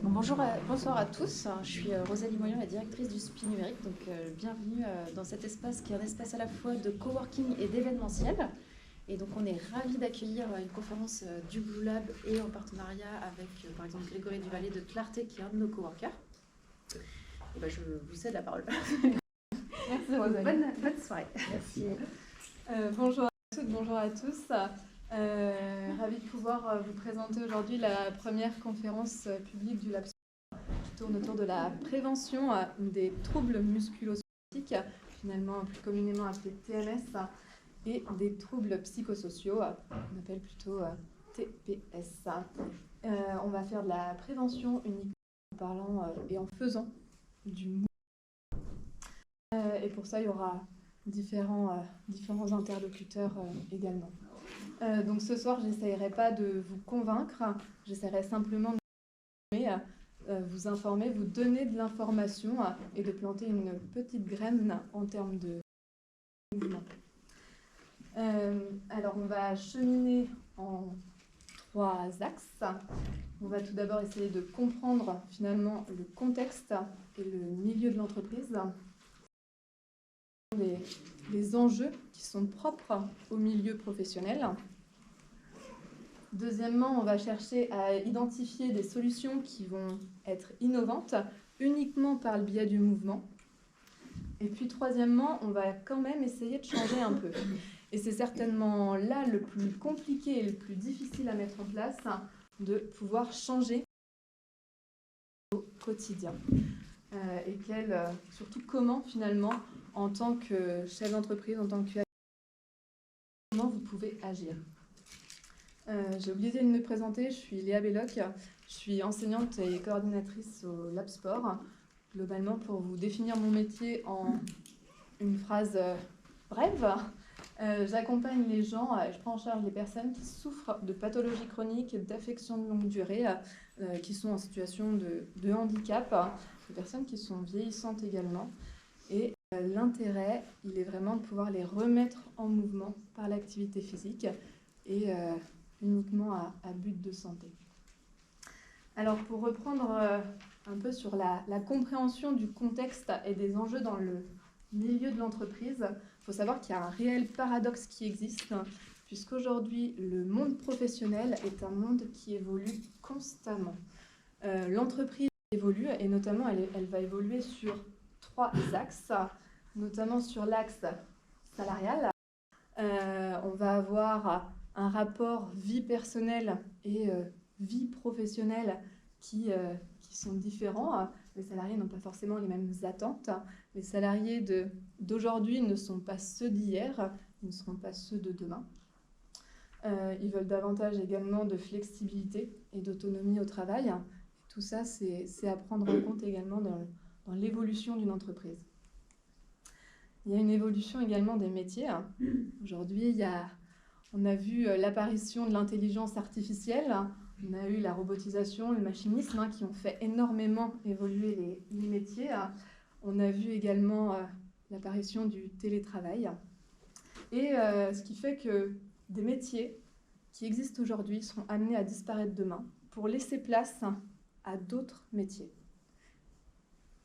Bonsoir à tous, je suis Rosalie Moyon, la directrice du SPI numérique, donc bienvenue dans cet espace qui est un espace à la fois de coworking et d'événementiel. Et donc on est ravis d'accueillir une conférence du Blue Lab et en partenariat avec par exemple Grégory Duvallée de Clarté qui est un de nos coworkers. Et ben, je vous cède la parole. Merci Rosalie. Bonne soirée. Merci. Bonjour à toutes, bonjour à tous. Ravie de pouvoir vous présenter aujourd'hui la première conférence publique du Lab qui tourne autour de la prévention des troubles musculo-squelettiques, finalement plus communément appelés TMS, et des troubles psychosociaux, on appelle plutôt TPS. On va faire de la prévention uniquement en parlant et en faisant du mouvement. Et pour ça, il y aura différents interlocuteurs également. Donc ce soir, je n'essayerai pas de vous convaincre, j'essaierai simplement de vous informer, vous donner de l'information et de planter une petite graine en termes de mouvement. Alors on va cheminer en 3 axes. On va tout d'abord essayer de comprendre finalement le contexte et le milieu de l'entreprise, les enjeux qui sont propres au milieu professionnel. Deuxièmement, on va chercher à identifier des solutions qui vont être innovantes uniquement par le biais du mouvement. Et puis troisièmement, on va quand même essayer de changer un peu. Et c'est certainement là le plus compliqué et le plus difficile à mettre en place, de pouvoir changer au quotidien. Et surtout comment finalement, en tant que chef d'entreprise, en tant que comment vous pouvez agir. J'ai oublié de me présenter, je suis Léa Belloc, je suis enseignante et coordinatrice au Lab Sport. Globalement, pour vous définir mon métier en une phrase brève, j'accompagne les gens, je prends en charge les personnes qui souffrent de pathologies chroniques, d'affections de longue durée, qui sont en situation de handicap, des personnes qui sont vieillissantes également. Et l'intérêt, il est vraiment de pouvoir les remettre en mouvement par l'activité physique et uniquement à but de santé. Alors pour reprendre un peu sur la compréhension du contexte et des enjeux dans le milieu de l'entreprise, il faut savoir qu'il y a un réel paradoxe qui existe, puisqu'aujourd'hui le monde professionnel est un monde qui évolue constamment. L'entreprise évolue et notamment elle va évoluer sur 3 axes, notamment sur l'axe salarial. On va avoir un rapport vie personnelle et vie professionnelle qui sont différents. Les salariés n'ont pas forcément les mêmes attentes. Les salariés d'aujourd'hui ne sont pas ceux d'hier, ils ne seront pas ceux de demain. Ils veulent davantage également de flexibilité et d'autonomie au travail. Tout ça, c'est à prendre en compte également dans l'évolution d'une entreprise. Il y a une évolution également des métiers. Aujourd'hui, on a vu l'apparition de l'intelligence artificielle, on a eu la robotisation, le machinisme qui ont fait énormément évoluer les métiers. On a vu également l'apparition du télétravail. Et ce qui fait que des métiers qui existent aujourd'hui seront amenés à disparaître demain pour laisser place à d'autres métiers.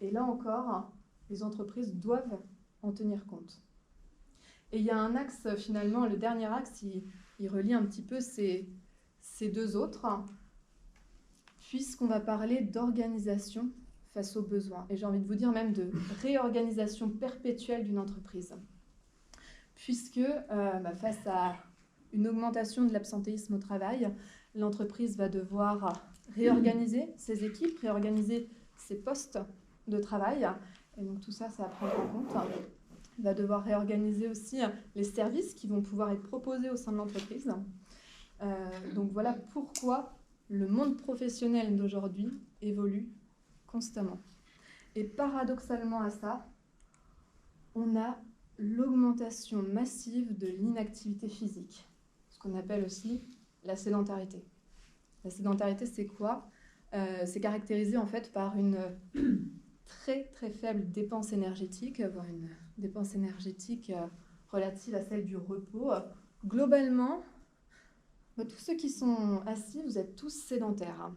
Et là encore, les entreprises doivent en tenir compte. Et il y a un axe, finalement, le dernier axe, il relie un petit peu ces 2 autres, puisqu'on va parler d'organisation face aux besoins. Et j'ai envie de vous dire même de réorganisation perpétuelle d'une entreprise. Puisque face à une augmentation de l'absentéisme au travail, l'entreprise va devoir réorganiser ses équipes, réorganiser ses postes de travail. Et donc tout ça, c'est à prendre en compte. Il va devoir réorganiser aussi les services qui vont pouvoir être proposés au sein de l'entreprise. Donc voilà pourquoi le monde professionnel d'aujourd'hui évolue constamment. Et paradoxalement à ça, on a l'augmentation massive de l'inactivité physique, ce qu'on appelle aussi la sédentarité. La sédentarité, c'est quoi ? C'est caractérisé en fait par une très très faible dépense énergétique, voire une dépense énergétique relative à celle du repos. Globalement, tous ceux qui sont assis, vous êtes tous sédentaires.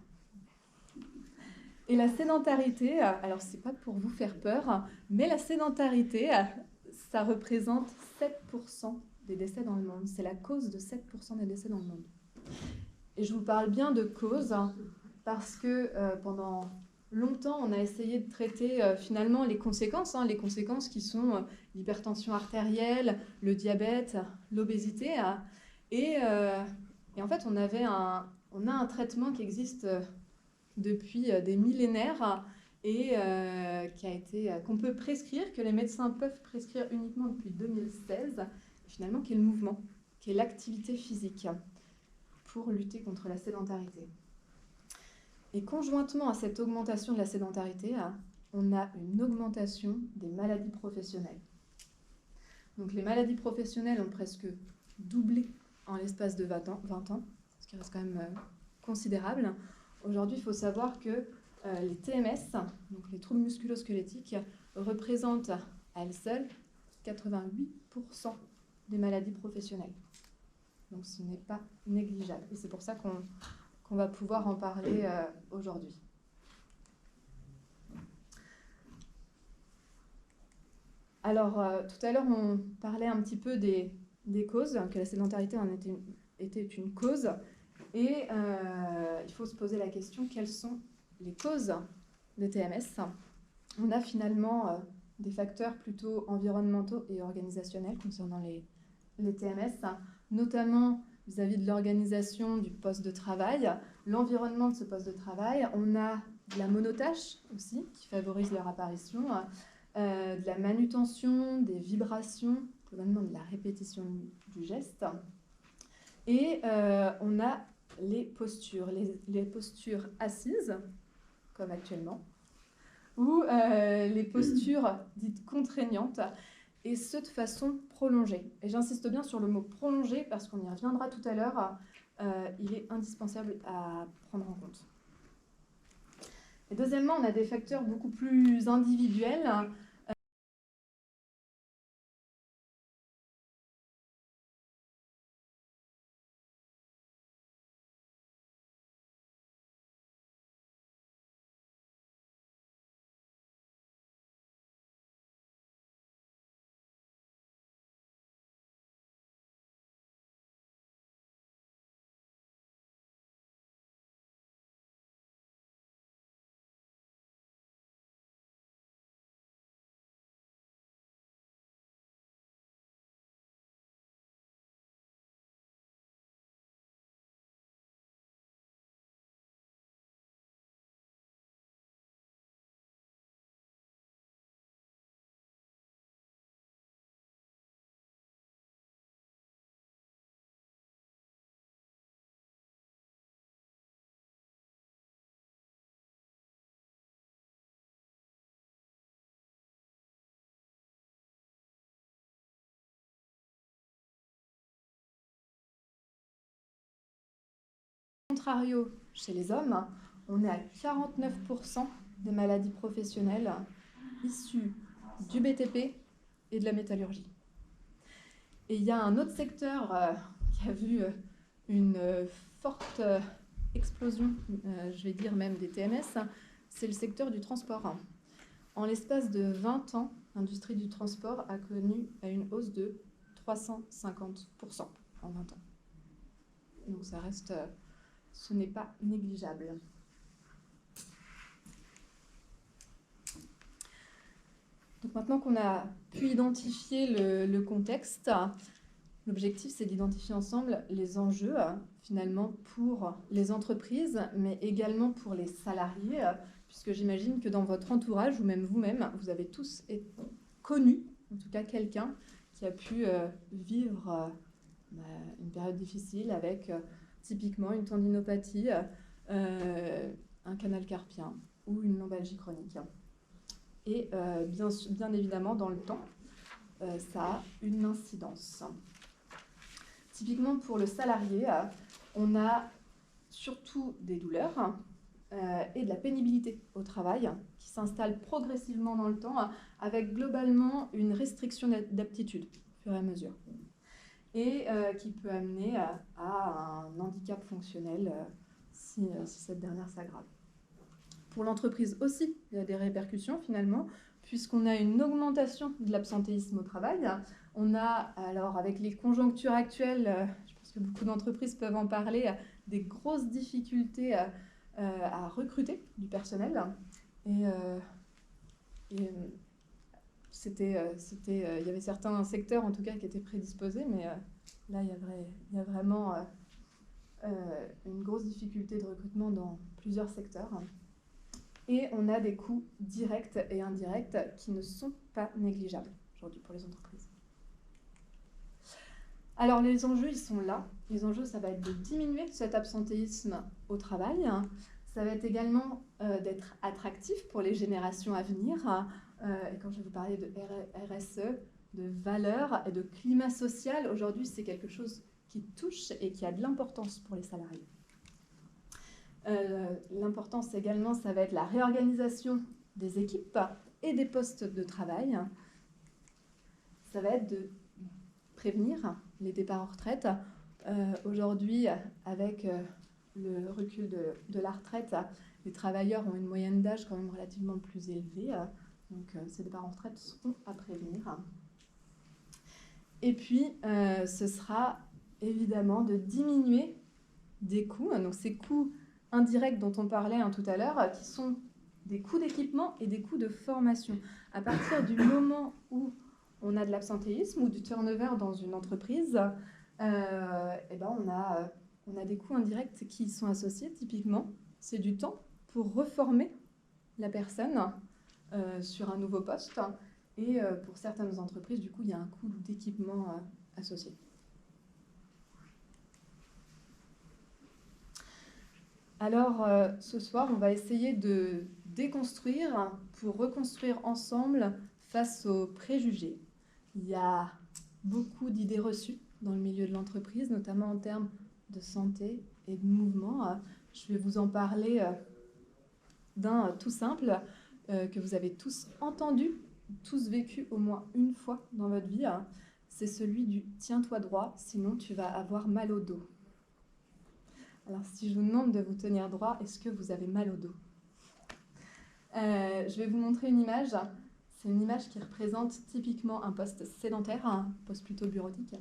Et la sédentarité, alors c'est pas pour vous faire peur, mais la sédentarité, ça représente 7% des décès dans le monde. C'est la cause de 7% des décès dans le monde. Et je vous parle bien de cause parce que pendant longtemps, on a essayé de traiter finalement les conséquences qui sont l'hypertension artérielle, le diabète, l'obésité. Et en fait, on a un traitement qui existe depuis des millénaires et qu'on peut prescrire, que les médecins peuvent prescrire uniquement depuis 2016, et finalement, qui est le mouvement, qui est l'activité physique pour lutter contre la sédentarité. Et conjointement à cette augmentation de la sédentarité, on a une augmentation des maladies professionnelles. Donc les maladies professionnelles ont presque doublé en l'espace de 20 ans, ce qui reste quand même considérable. Aujourd'hui, il faut savoir que les TMS, donc les troubles musculo-squelettiques, représentent à elles seules 88% des maladies professionnelles. Donc ce n'est pas négligeable. Et c'est pour ça qu'on va pouvoir en parler aujourd'hui. Alors, tout à l'heure, on parlait un petit peu des causes, que la sédentarité en était une cause. Et il faut se poser la question, quelles sont les causes des TMS? On a finalement des facteurs plutôt environnementaux et organisationnels concernant les TMS, notamment vis-à-vis de l'organisation du poste de travail, l'environnement de ce poste de travail. On a de la monotâche aussi, qui favorise leur apparition, de la manutention, des vibrations, globalement de la répétition du geste. Et on a les postures assises, comme actuellement, ou les postures dites contraignantes, et ce de façon prolongée. Et j'insiste bien sur le mot prolongé parce qu'on y reviendra tout à l'heure, il est indispensable à prendre en compte. Et deuxièmement, on a des facteurs beaucoup plus individuels. Contrario, chez les hommes, on est à 49% des maladies professionnelles issues du BTP et de la métallurgie. Et il y a un autre secteur qui a vu une forte explosion, je vais dire même des TMS, c'est le secteur du transport. En l'espace de 20 ans, l'industrie du transport a connu une hausse de 350% en 20 ans. Donc ça reste... ce n'est pas négligeable. Donc maintenant qu'on a pu identifier le contexte, l'objectif c'est d'identifier ensemble les enjeux finalement pour les entreprises, mais également pour les salariés, puisque j'imagine que dans votre entourage, ou même vous-même, vous avez tous connu, en tout cas quelqu'un qui a pu vivre une période difficile avec... typiquement une tendinopathie, un canal carpien ou une lombalgie chronique. Et bien évidemment, dans le temps, ça a une incidence. Typiquement pour le salarié, on a surtout des douleurs et de la pénibilité au travail qui s'installe progressivement dans le temps avec globalement une restriction d'aptitude au fur et à mesure. Et qui peut amener à un handicap fonctionnel si cette dernière s'aggrave. Pour l'entreprise aussi, il y a des répercussions finalement, puisqu'on a une augmentation de l'absentéisme au travail. On a, alors avec les conjonctures actuelles, je pense que beaucoup d'entreprises peuvent en parler, des grosses difficultés à recruter du personnel. Et il y avait certains secteurs en tout cas qui étaient prédisposés, mais là il y a vraiment une grosse difficulté de recrutement dans plusieurs secteurs. Et on a des coûts directs et indirects qui ne sont pas négligeables aujourd'hui pour les entreprises. Alors les enjeux, ils sont là. Les enjeux, ça va être de diminuer cet absentéisme au travail. Ça va être également d'être attractif pour les générations à venir. Et quand je vais vous parler de RSE, de valeurs et de climat social, aujourd'hui, c'est quelque chose qui touche et qui a de l'importance pour les salariés. L'importance également, ça va être la réorganisation des équipes et des postes de travail. Ça va être de prévenir les départs en retraite. Aujourd'hui, avec le recul de la retraite, les travailleurs ont une moyenne d'âge quand même relativement plus élevée. Donc ces départs en retraite seront à prévenir. Et puis, ce sera évidemment de diminuer des coûts. Donc ces coûts indirects dont on parlait tout à l'heure, qui sont des coûts d'équipement et des coûts de formation. À partir du moment où on a de l'absentéisme ou du turnover dans une entreprise, et ben on a des coûts indirects qui sont associés. Typiquement, c'est du temps pour reformer la personne sur un nouveau poste. Et pour certaines entreprises, du coup, il y a un coût d'équipement associé. Alors, ce soir, on va essayer de déconstruire pour reconstruire ensemble face aux préjugés. Il y a beaucoup d'idées reçues dans le milieu de l'entreprise, notamment en termes de santé et de mouvement. Je vais vous en parler d'un tout simple que vous avez tous entendu, tous vécu au moins une fois dans votre vie. C'est celui du « tiens-toi droit, sinon tu vas avoir mal au dos ». Alors, si je vous demande de vous tenir droit, est-ce que vous avez mal au dos ? Je vais vous montrer une image. C'est une image qui représente typiquement un poste sédentaire, un poste plutôt bureautique,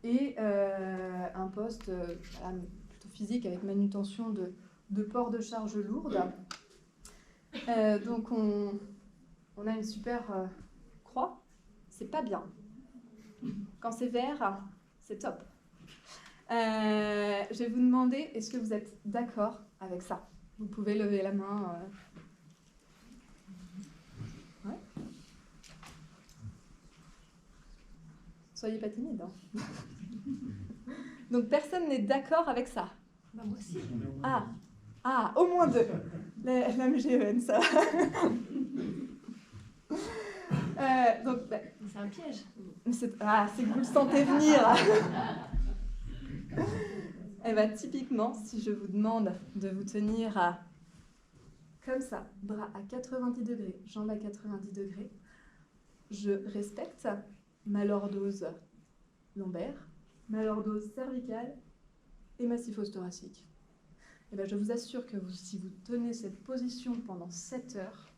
et un poste plutôt physique avec manutention de port de charge lourde. Donc, on a une super croix. C'est pas bien. Quand c'est vert, c'est top. Je vais vous demander, est-ce que vous êtes d'accord avec ça ? Vous pouvez lever la main. Ouais. Soyez pas timide. Donc personne n'est d'accord avec ça. Bah, moi aussi. Ah, au moins deux. La MGEN, ça. Donc, c'est un piège. C'est que vous le sentez venir. Et bien, typiquement, si je vous demande de vous tenir comme ça, bras à 90 degrés, jambes à 90 degrés, je respecte ma lordose lombaire, ma lordose cervicale et ma syphose thoracique. Et bien, je vous assure que si vous tenez cette position pendant 7 heures,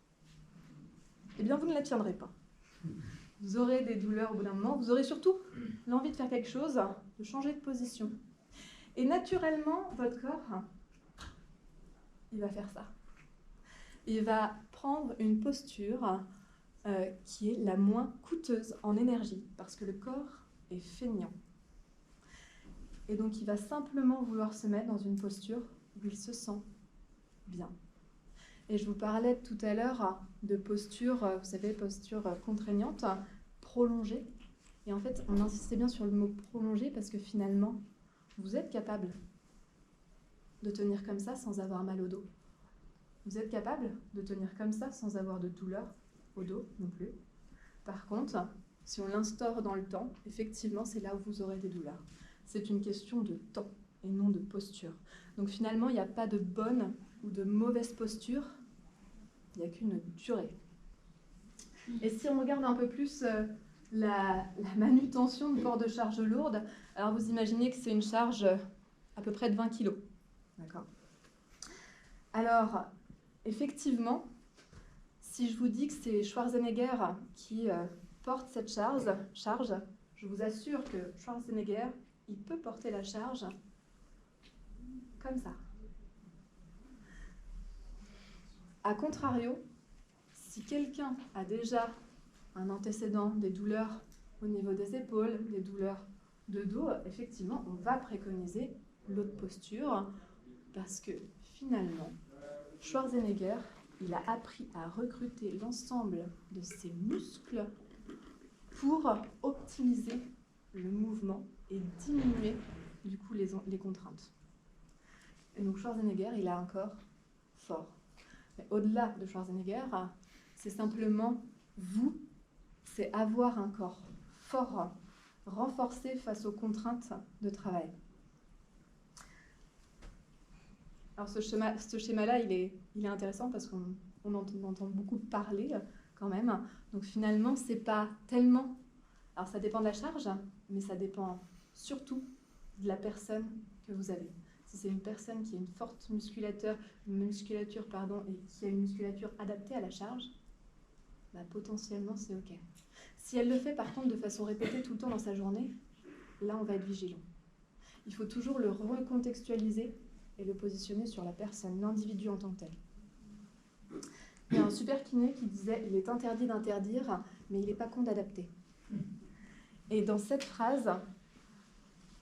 eh bien, vous ne la tiendrez pas. Vous aurez des douleurs au bout d'un moment, vous aurez surtout l'envie de faire quelque chose, de changer de position. Et naturellement, votre corps, il va faire ça. Il va prendre une posture qui est la moins coûteuse en énergie, parce que le corps est feignant. Et donc, il va simplement vouloir se mettre dans une posture où il se sent bien. Et je vous parlais tout à l'heure de posture, vous savez, posture contraignante, prolongée. Et en fait, on insistait bien sur le mot prolongé parce que finalement, vous êtes capable de tenir comme ça sans avoir mal au dos. Vous êtes capable de tenir comme ça sans avoir de douleur au dos non plus. Par contre, si on l'instaure dans le temps, effectivement, c'est là où vous aurez des douleurs. C'est une question de temps et non de posture. Donc finalement, il n'y a pas de bonne ou de mauvaise posture, il n'y a qu'une durée. Et si on regarde un peu plus la manutention de port de charge lourde, alors vous imaginez que c'est une charge à peu près de 20 kg. D'accord ? Alors, effectivement, si je vous dis que c'est Schwarzenegger qui porte cette charge, je vous assure que Schwarzenegger, il peut porter la charge comme ça. A contrario, si quelqu'un a déjà un antécédent, des douleurs au niveau des épaules, des douleurs de dos, effectivement, on va préconiser l'autre posture parce que finalement, Schwarzenegger, il a appris à recruter l'ensemble de ses muscles pour optimiser le mouvement et diminuer du coup les contraintes. Et donc Schwarzenegger, il a un corps fort. Mais au-delà de Schwarzenegger, c'est simplement vous, c'est avoir un corps fort, renforcé face aux contraintes de travail. Alors ce schéma-là, il est intéressant parce qu'on entend beaucoup parler quand même. Donc finalement, c'est pas tellement... Alors ça dépend de la charge, mais ça dépend surtout de la personne que vous avez. Si c'est une personne qui a une forte musculature, et qui a une musculature adaptée à la charge, bah, potentiellement c'est OK. Si elle le fait par contre de façon répétée tout le temps dans sa journée, là on va être vigilant. Il faut toujours le recontextualiser et le positionner sur la personne, l'individu en tant que tel. Il y a un super kiné qui disait « il est interdit d'interdire, mais il n'est pas con d'adapter ». Et dans cette phrase,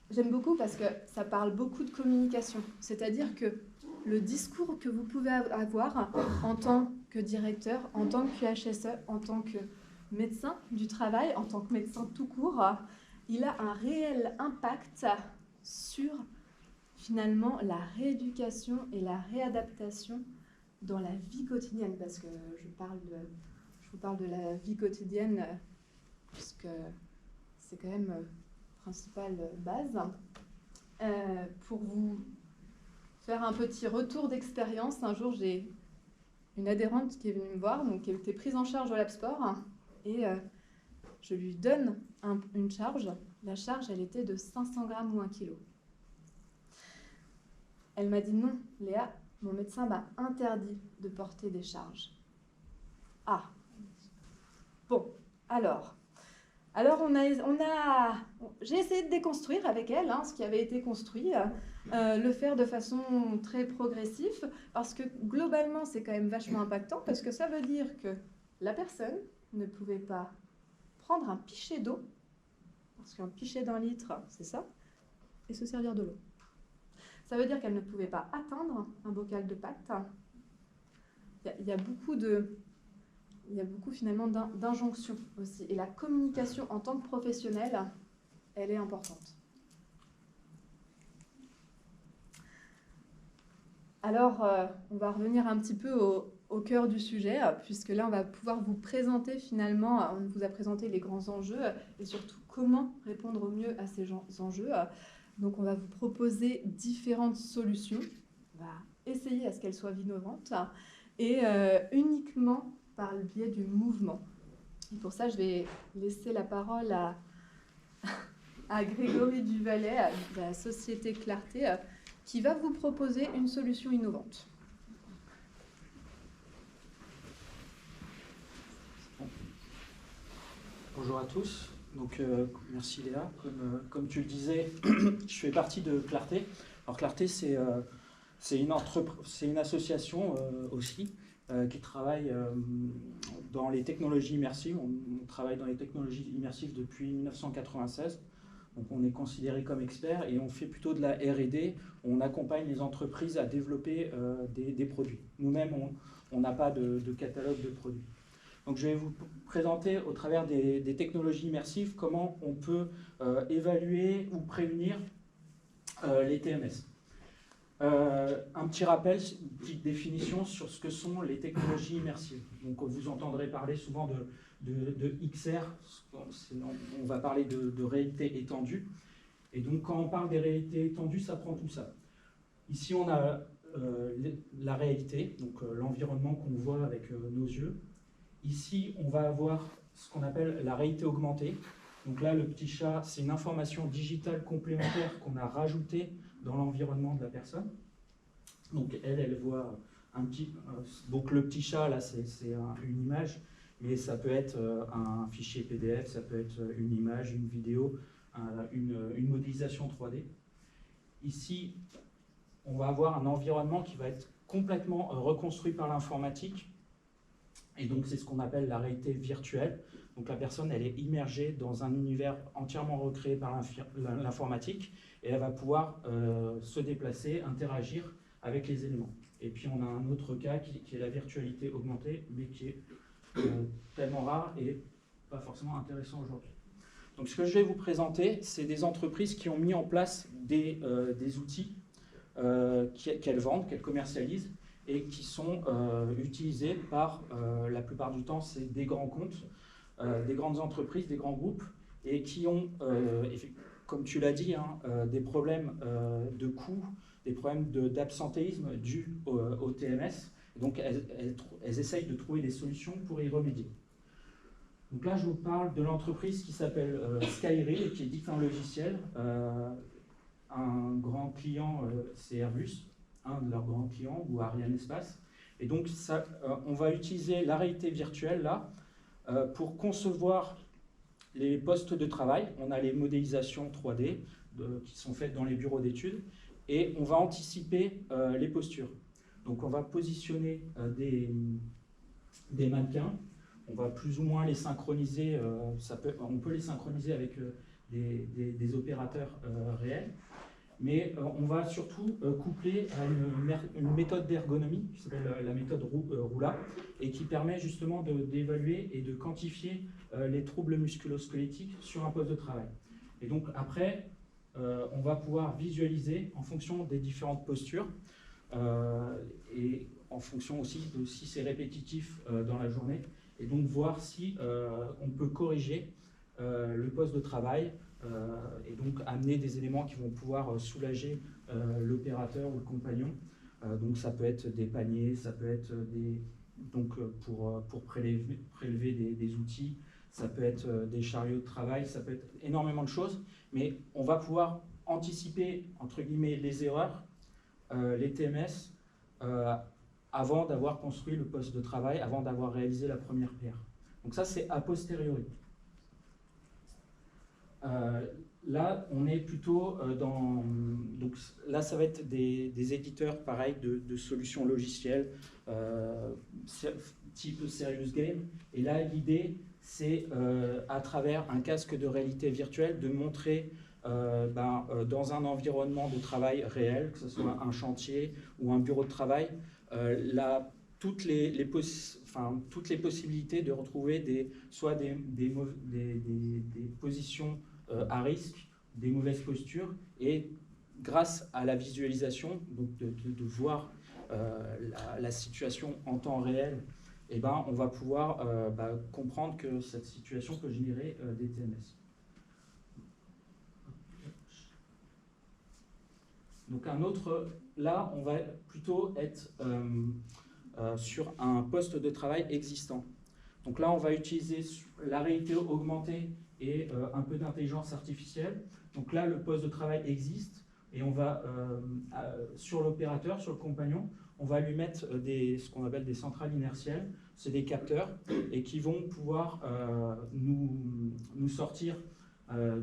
j'aime beaucoup parce que ça parle beaucoup de communication. C'est-à-dire que le discours que vous pouvez avoir en tant que directeur, en tant que QHSE, en tant que médecin du travail, en tant que médecin tout court, il a un réel impact sur finalement la rééducation et la réadaptation dans la vie quotidienne. Parce que je vous parle de la vie quotidienne puisque c'est quand même principale base. Pour vous faire un petit retour d'expérience, un jour j'ai une adhérente qui est venue me voir, donc qui a été prise en charge au Lab Sport, et je lui donne une charge. La charge, elle était de 500 grammes ou 1 kg. Elle m'a dit non, Léa, mon médecin m'a interdit de porter des charges. Ah, bon, alors j'ai essayé de déconstruire avec elle ce qui avait été construit, le faire de façon très progressive, parce que globalement, c'est quand même vachement impactant, parce que ça veut dire que la personne ne pouvait pas prendre un pichet d'eau, parce qu'un pichet d'1 litre, c'est ça, et se servir de l'eau. Ça veut dire qu'elle ne pouvait pas atteindre un bocal de pâtes. Il y a beaucoup finalement d'injonctions aussi. Et la communication en tant que professionnel, elle est importante. Alors, on va revenir un petit peu au cœur du sujet, puisque là, on va pouvoir vous présenter finalement, on vous a présenté les grands enjeux et surtout comment répondre au mieux à ces enjeux. Donc, on va vous proposer différentes solutions. On va essayer à ce qu'elles soient innovantes et uniquement par le biais du mouvement. Et pour ça, je vais laisser la parole à Grégory Duvalet de la société Clarté, qui va vous proposer une solution innovante. Bonjour à tous. Donc, merci Léa. Comme tu le disais, je fais partie de Clarté. Alors Clarté, c'est une association aussi qui travaille dans les technologies immersives. On travaille dans les technologies immersives depuis 1996. Donc on est considéré comme expert et on fait plutôt de la R&D. On accompagne les entreprises à développer des produits. Nous-mêmes, on n'a pas de catalogue de produits. Donc je vais vous présenter au travers des technologies immersives comment on peut évaluer ou prévenir les TMS. Un petit rappel, une petite définition sur ce que sont les technologies immersives. Donc vous entendrez parler souvent de XR, on va parler de réalité étendue. Et donc quand on parle des réalités étendues, ça prend tout ça. Ici on a la réalité, donc l'environnement qu'on voit avec nos yeux. Ici on va avoir ce qu'on appelle la réalité augmentée. Donc là le petit chat, c'est une information digitale complémentaire qu'on a rajoutée dans l'environnement de la personne. Donc elle voit donc le petit chat, là, c'est une image, mais ça peut être un fichier PDF, ça peut être une image, une vidéo, une modélisation 3D. Ici, on va avoir un environnement qui va être complètement reconstruit par l'informatique. Et donc, c'est ce qu'on appelle la réalité virtuelle. Donc, la personne, elle est immergée dans un univers entièrement recréé par l'informatique et elle va pouvoir se déplacer, interagir avec les éléments. Et puis, on a un autre cas qui est la virtualité augmentée, mais qui est tellement rare et pas forcément intéressant aujourd'hui. Donc, ce que je vais vous présenter, c'est des entreprises qui ont mis en place des outils qu'elles vendent, qu'elles commercialisent, et qui sont utilisés par, la plupart du temps, c'est des grands comptes, des grandes entreprises, des grands groupes, et qui ont, comme tu l'as dit, hein, des problèmes de coûts, des problèmes d'absentéisme dus au TMS. Donc, elles essayent de trouver des solutions pour y remédier. Donc là, je vous parle de l'entreprise qui s'appelle Skyry et qui édite un logiciel. Un grand client, c'est Airbus, un de leurs grands clients, ou Arianespace. Et donc, on va utiliser la réalité virtuelle là pour concevoir les postes de travail. On a les modélisations 3D qui sont faites dans les bureaux d'études et on va anticiper les postures. Donc, on va positionner des mannequins. On va plus ou moins les synchroniser. On peut les synchroniser avec des opérateurs réels. Mais on va surtout coupler à une méthode d'ergonomie qui s'appelle la méthode Roula et qui permet justement d'évaluer et de quantifier les troubles musculo-squelettiques sur un poste de travail. Et donc après, on va pouvoir visualiser en fonction des différentes postures et en fonction aussi de si c'est répétitif dans la journée et donc voir si on peut corriger le poste de travail et donc amener des éléments qui vont pouvoir soulager l'opérateur ou le compagnon. Donc ça peut être des paniers, ça peut être pour prélever des outils, ça peut être des chariots de travail, ça peut être énormément de choses, mais on va pouvoir anticiper, entre guillemets, les erreurs, les TMS, avant d'avoir construit le poste de travail, avant d'avoir réalisé la première PR. Donc ça, c'est a posteriori. Là, on est plutôt dans... Donc là, ça va être des éditeurs, pareil, de solutions logicielles, type Serious Game. Et là, l'idée, c'est, à travers un casque de réalité virtuelle, de montrer dans un environnement de travail réel, que ce soit un chantier ou un bureau de travail, toutes les possibilités de retrouver soit des positions à risque, des mauvaises postures, et grâce à la visualisation, donc de voir la situation en temps réel, eh ben, on va pouvoir comprendre que cette situation peut générer des TMS. Donc là, on va plutôt être sur un poste de travail existant. Donc là, on va utiliser la réalité augmentée et un peu d'intelligence artificielle. Donc là, le poste de travail existe et on va, sur l'opérateur, sur le compagnon, on va lui mettre ce qu'on appelle des centrales inertielles. C'est des capteurs et qui vont pouvoir nous sortir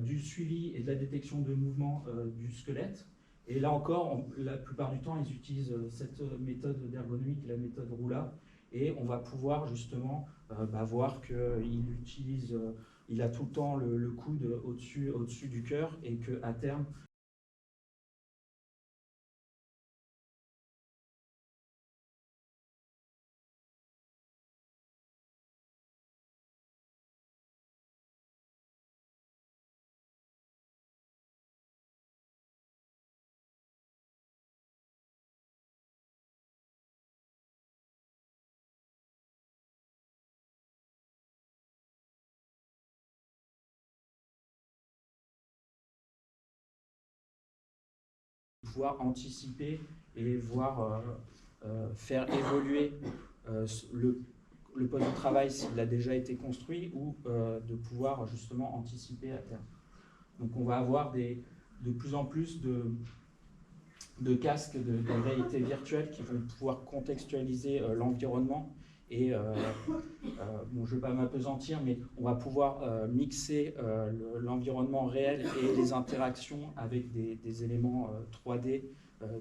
du suivi et de la détection de mouvements du squelette. Et là encore, la plupart du temps, ils utilisent cette méthode d'ergonomie qui est la méthode Roula. Et on va pouvoir justement voir qu'il a tout le temps le coude au-dessus du cœur et qu'à terme, pouvoir anticiper et voir faire évoluer le poste de travail s'il a déjà été construit ou de pouvoir justement anticiper à terme. Donc on va avoir de plus en plus de casques de réalité virtuelle qui vont pouvoir contextualiser l'environnement. Et bon, je ne vais pas m'apesantir, mais on va pouvoir mixer l'environnement réel et les interactions avec des éléments 3D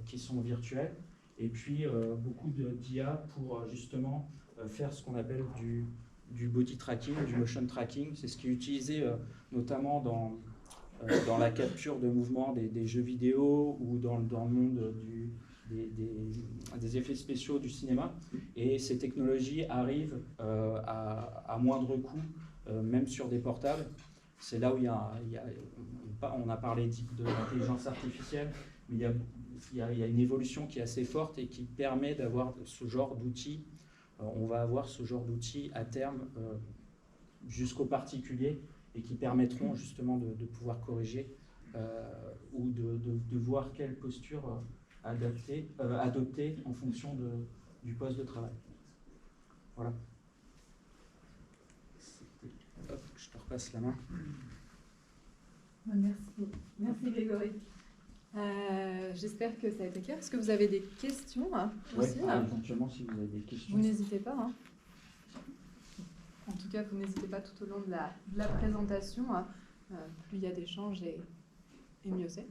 qui sont virtuels. Et puis beaucoup d'IA pour justement faire ce qu'on appelle du body tracking, du motion tracking. C'est ce qui est utilisé notamment dans la capture de mouvements des jeux vidéo ou dans le monde des effets spéciaux du cinéma. Et ces technologies arrivent à moindre coût, même sur des portables. C'est là où on a parlé de l'intelligence artificielle, mais il y a une évolution qui est assez forte et qui permet d'avoir ce genre d'outils. On va avoir ce genre d'outils à terme jusqu'aux particuliers et qui permettront justement de pouvoir corriger ou de voir quelle posture adopter en fonction du poste de travail. Voilà. Hop, je te repasse la main. Merci Grégory. J'espère que ça a été clair. Est-ce que vous avez des questions aussi éventuellement, si vous avez des questions. Vous n'hésitez pas. En tout cas, vous n'hésitez pas tout au long de la présentation. Plus il y a d'échanges et mieux c'est.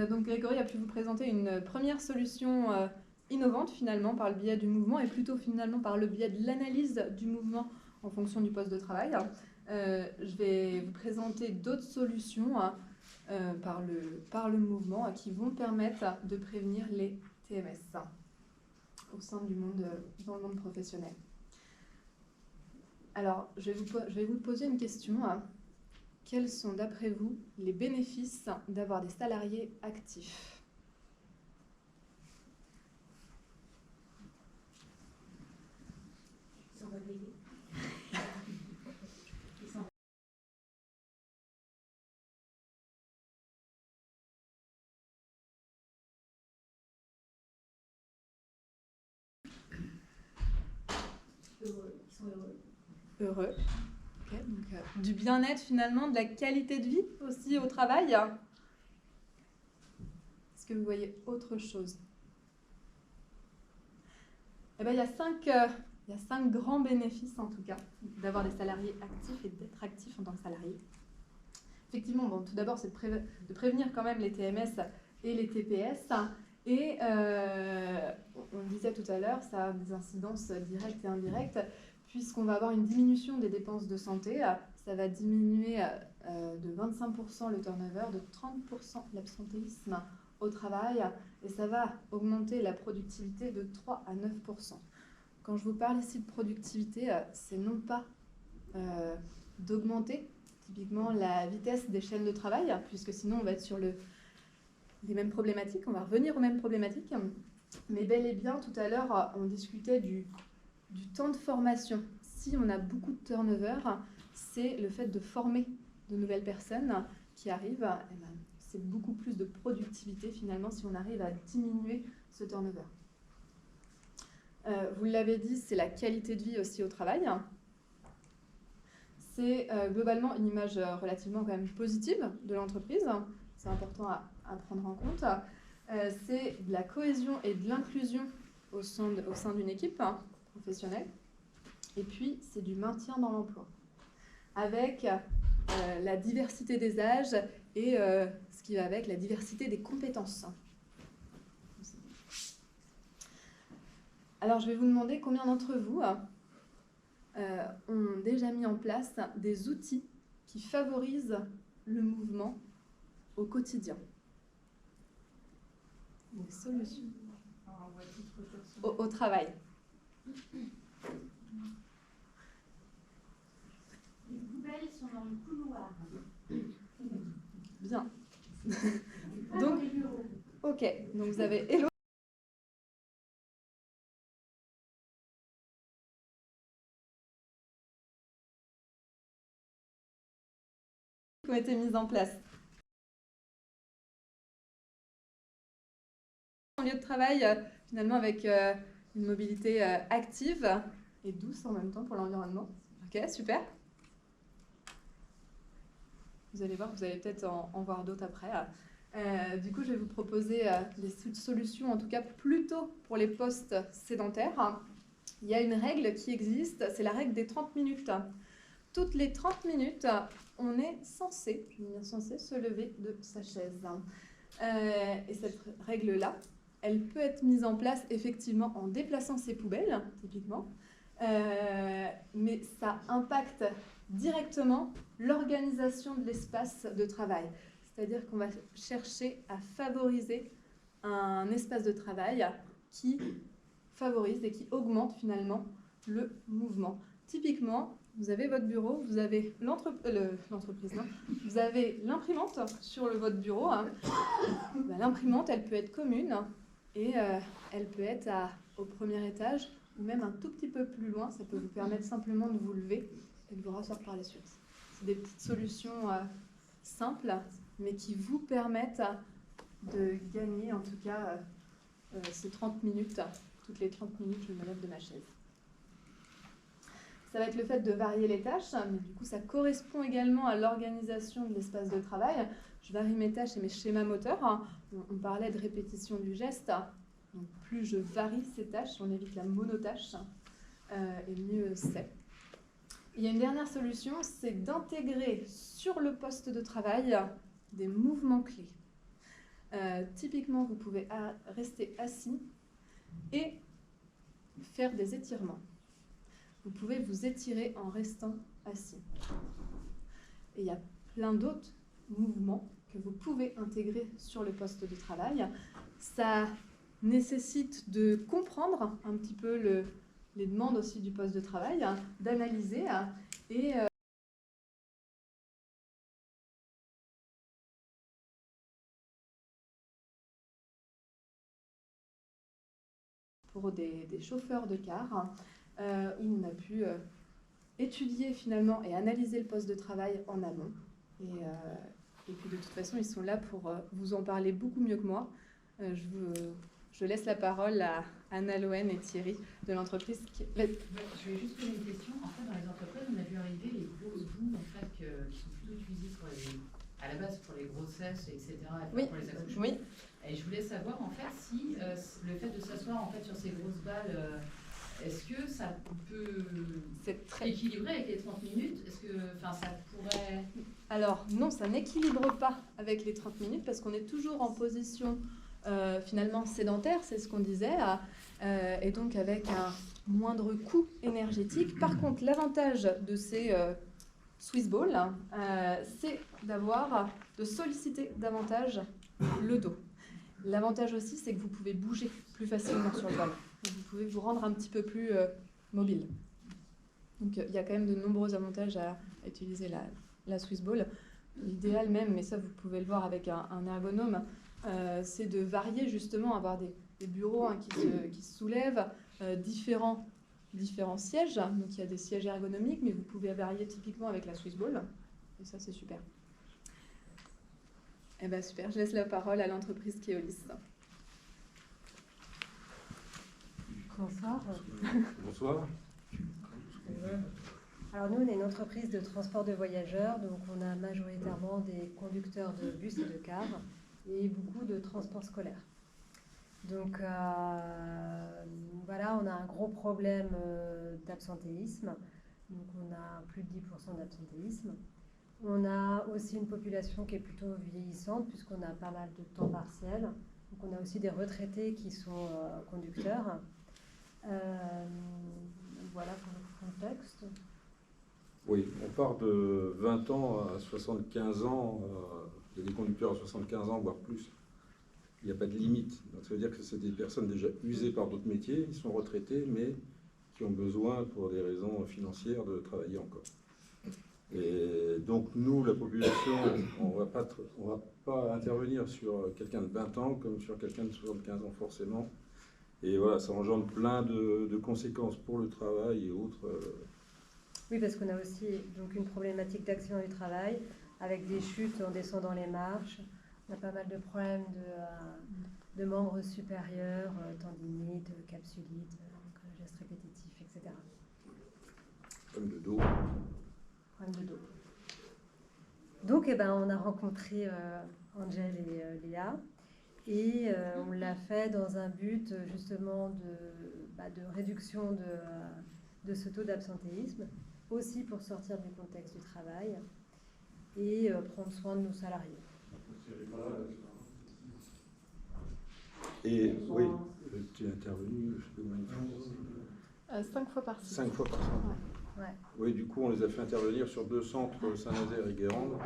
Donc Grégory a pu vous présenter une première solution innovante finalement par le biais du mouvement et plutôt finalement par le biais de l'analyse du mouvement en fonction du poste de travail. Je vais vous présenter d'autres solutions par le mouvement qui vont permettre de prévenir les TMS au sein dans le monde professionnel. Alors, je vais vous poser une question. Quels sont, d'après vous, les bénéfices d'avoir des salariés actifs ? Ils sont heureux. Heureux. Okay, donc, du bien-être finalement, de la qualité de vie aussi au travail. Est-ce que vous voyez autre chose ? Eh bien, il y a 5 grands bénéfices en tout cas d'avoir des salariés actifs et d'être actifs en tant que salarié. Effectivement, bon, tout d'abord, c'est de prévenir quand même les TMS et les TPS. Et on le disait tout à l'heure, ça a des incidences directes et indirectes, puisqu'on va avoir une diminution des dépenses de santé. Ça va diminuer de 25% le turnover, de 30% l'absentéisme au travail, et ça va augmenter la productivité de 3 à 9%. Quand je vous parle ici de productivité, c'est non pas d'augmenter typiquement la vitesse des chaînes de travail, puisque sinon on va être sur les mêmes problématiques, on va revenir aux mêmes problématiques, mais bel et bien tout à l'heure on discutait du temps de formation. Si on a beaucoup de turnover, c'est le fait de former de nouvelles personnes qui arrivent, c'est beaucoup plus de productivité finalement si on arrive à diminuer ce turnover. Vous l'avez dit, c'est la qualité de vie aussi au travail. C'est globalement une image relativement quand même positive de l'entreprise. C'est important à prendre en compte. C'est de la cohésion et de l'inclusion au sein d'une équipe professionnelle. Et puis, c'est du maintien dans l'emploi. Avec la diversité des âges et ce qui va avec la diversité des compétences. Alors, je vais vous demander combien d'entre vous ont déjà mis en place des outils qui favorisent le mouvement au quotidien. Des solutions au travail. Les poubelles sont dans le couloir. Bien. Donc, ok. Donc vous avez Hello. Qui ont été mises en place. En lieu de travail, finalement, avec une mobilité active et douce en même temps pour l'environnement. Ok, super. Vous allez voir, vous allez peut-être en voir d'autres après. Du coup, je vais vous proposer des solutions, en tout cas plutôt pour les postes sédentaires. Il y a une règle qui existe, c'est la règle des 30 minutes. Toutes les 30 minutes, on est censé se lever de sa chaise. Et cette règle-là, elle peut être mise en place effectivement en déplaçant ses poubelles, typiquement, mais ça impacte directement l'organisation de l'espace de travail. C'est-à-dire qu'on va chercher à favoriser un espace de travail qui favorise et qui augmente finalement le mouvement. Typiquement, vous avez votre bureau, vous avez l'entreprise, non, vous avez l'imprimante sur votre bureau. L'imprimante, elle peut être commune et elle peut être au premier étage ou même un tout petit peu plus loin. Ça peut vous permettre simplement de vous lever et de vous rasseoir par la suite. C'est des petites solutions simples, mais qui vous permettent de gagner en tout cas ces 30 minutes. Toutes les 30 minutes, je me lève de ma chaise. Ça va être le fait de varier les tâches, mais du coup ça correspond également à l'organisation de l'espace de travail. Je varie mes tâches et mes schémas moteurs. On parlait de répétition du geste. Donc plus je varie ces tâches, on évite la monotâche, et mieux c'est. Il y a une dernière solution, c'est d'intégrer sur le poste de travail des mouvements clés. Typiquement, vous pouvez rester assis et faire des étirements. Vous pouvez vous étirer en restant assis. Et il y a plein d'autres mouvements que vous pouvez intégrer sur le poste de travail. Ça nécessite de comprendre un petit peu les demandes aussi du poste de travail, d'analyser et pour des chauffeurs de car, où on a pu étudier finalement et analyser le poste de travail en amont. Et puis de toute façon, ils sont là pour vous en parler beaucoup mieux que moi. Je laisse la parole à Anna Loen et Thierry de l'entreprise. Je vais juste poser une question. En fait, dans les entreprises, on a vu arriver les grosses boules en fait, qui sont plutôt utilisées à la base pour les grossesses, etc. Oui. Pour les accouchements. Oui. Et je voulais savoir en fait si le fait de s'asseoir en fait sur ces grosses balles, est-ce que ça peut équilibrer avec les 30 minutes? Est-ce que ça pourrait... Alors non, ça n'équilibre pas avec les 30 minutes parce qu'on est toujours en position finalement sédentaire, c'est ce qu'on disait, et donc avec un moindre coût énergétique. Par contre, l'avantage de ces Swiss Balls, c'est de solliciter davantage le dos. L'avantage aussi, c'est que vous pouvez bouger plus facilement sur le ballon. Vous pouvez vous rendre un petit peu plus mobile. Donc il y a quand même de nombreux avantages à utiliser la Swiss Ball. L'idéal même, mais ça vous pouvez le voir avec un ergonome, c'est de varier justement, avoir des bureaux qui se soulèvent, différents sièges. Donc il y a des sièges ergonomiques, mais vous pouvez varier typiquement avec la Swiss Ball. Et ça, c'est super. Eh bien super, je laisse la parole à l'entreprise Keolis. Bonsoir. Bonsoir. Alors nous, on est une entreprise de transport de voyageurs, donc on a majoritairement des conducteurs de bus et de cars et beaucoup de transports scolaires. Donc voilà, on a un gros problème d'absentéisme, donc on a plus de 10% d'absentéisme. On a aussi une population qui est plutôt vieillissante puisqu'on a pas mal de temps partiel. Donc on a aussi des retraités qui sont conducteurs. Voilà pour le contexte. Oui, on part de 20 ans à 75 ans. Il y a des conducteurs à 75 ans, voire plus. Il n'y a pas de limite. Donc ça veut dire que c'est des personnes déjà usées par d'autres métiers. Ils sont retraités, mais qui ont besoin, pour des raisons financières, de travailler encore. Et donc nous, la population, on va pas intervenir sur quelqu'un de 20 ans comme sur quelqu'un de 75 ans forcément. Et voilà, ça engendre plein de conséquences pour le travail et autres. Oui, parce qu'on a aussi donc une problématique d'accident du travail avec des chutes en descendant les marches. On a pas mal de problèmes de membres supérieurs, tendinite, capsulite, gestes répétitifs, etc. Comme de dos. Problème de dos. Donc, on a rencontré Angel et Léa. Et on l'a fait dans un but justement de réduction de ce taux d'absentéisme, aussi pour sortir du contexte du travail et prendre soin de nos salariés. Et oui, tu es intervenu, je sais pas combien de fois. 5 fois par site. 5 fois par centre. Ouais. Oui, du coup, on les a fait intervenir sur 2 centres, Saint-Nazaire et Guérande,